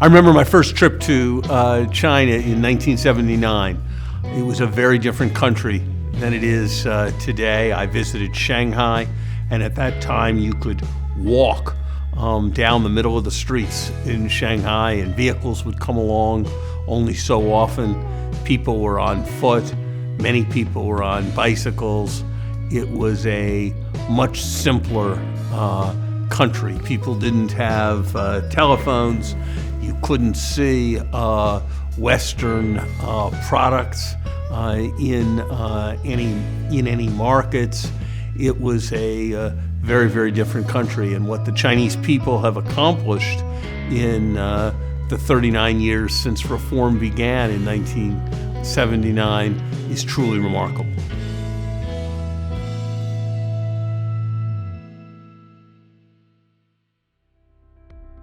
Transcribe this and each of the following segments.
I remember my first trip to China in 1979. It was a very different country than it is today. I visited Shanghai, and at that time you could walk down the middle of the streets in Shanghai, and vehicles would come along only so often. People were on foot, many people were on bicycles. It was a much simpler country. People didn't have telephones. You couldn't see Western products in any markets. It was a very, very different country. And what the Chinese people have accomplished in the 39 years since reform began in 1979 is truly remarkable.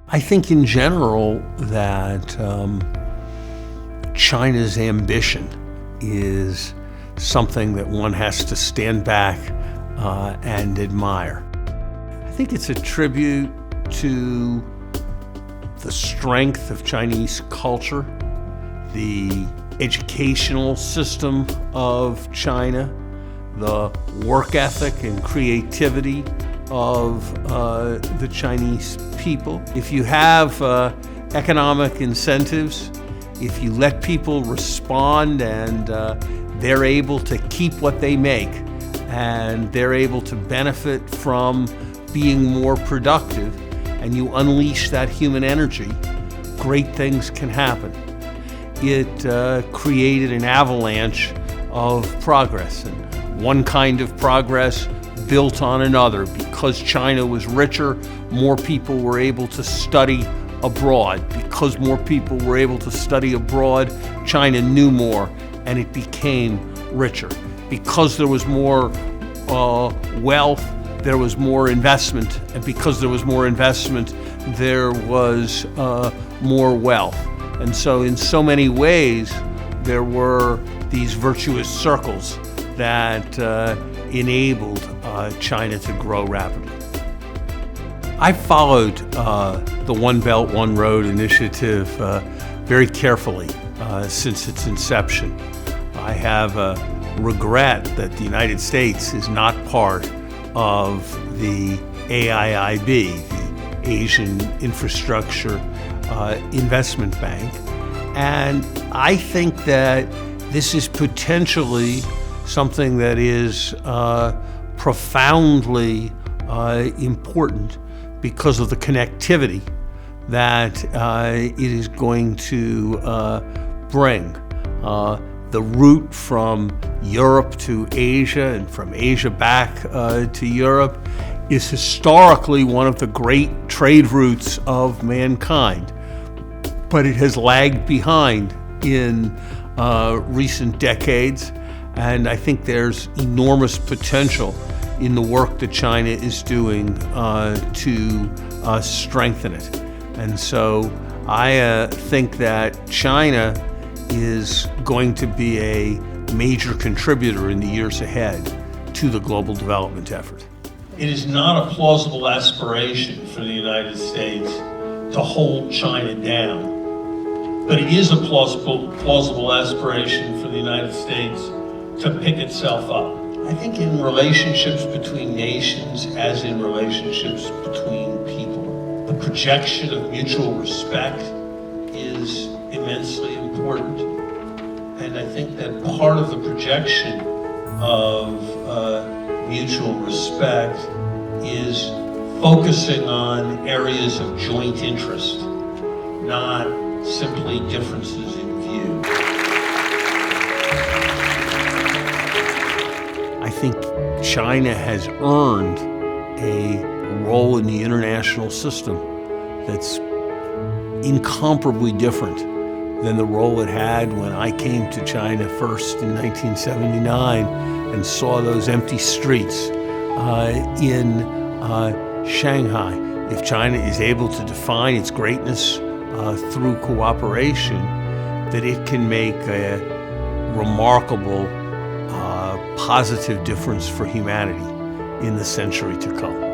I think in general that China's ambition is something that one has to stand back and admire. I think it's a tribute to the strength of Chinese culture, the educational system of China, the work ethic and creativity of the Chinese people. If you have economic incentives, if you let people respond and they're able to keep what they make and they're able to benefit from being more productive, and you unleash that human energy, great things can happen. It created an avalanche of progress, and one kind of progress built on another. Because China was richer, more people were able to study abroad. Because more people were able to study abroad, China knew more and it became richer. Because there was more wealth, there was more investment. And because there was more investment, there was more wealth. And so in so many ways, there were these virtuous circles that enabled China to grow rapidly. I followed the One Belt, One Road initiative very carefully since its inception. I have a regret that the United States is not part of the AIIB, the Asian Infrastructure Investment Bank. And I think that this is potentially something that is profoundly important because of the connectivity that it is going to bring. The route from Europe to Asia and from Asia back to Europe is historically one of the great trade routes of mankind, but it has lagged behind in recent decades. And I think there's enormous potential in the work that China is doing to strengthen it. And so I think that China is going to be a major contributor in the years ahead to the global development effort. It is not a plausible aspiration for the United States to hold China down, but it is a plausible aspiration for the United States to pick itself up. I think in relationships between nations, as in relationships between people, the projection of mutual respect is immensely important. And I think that part of the projection of mutual respect is focusing on areas of joint interest, not simply differences in view. I think China has earned a role in the international system that's incomparably different than the role it had when I came to China first in 1979 and saw those empty streets in Shanghai. If China is able to define its greatness through cooperation, that it can make a remarkable positive difference for humanity in the century to come.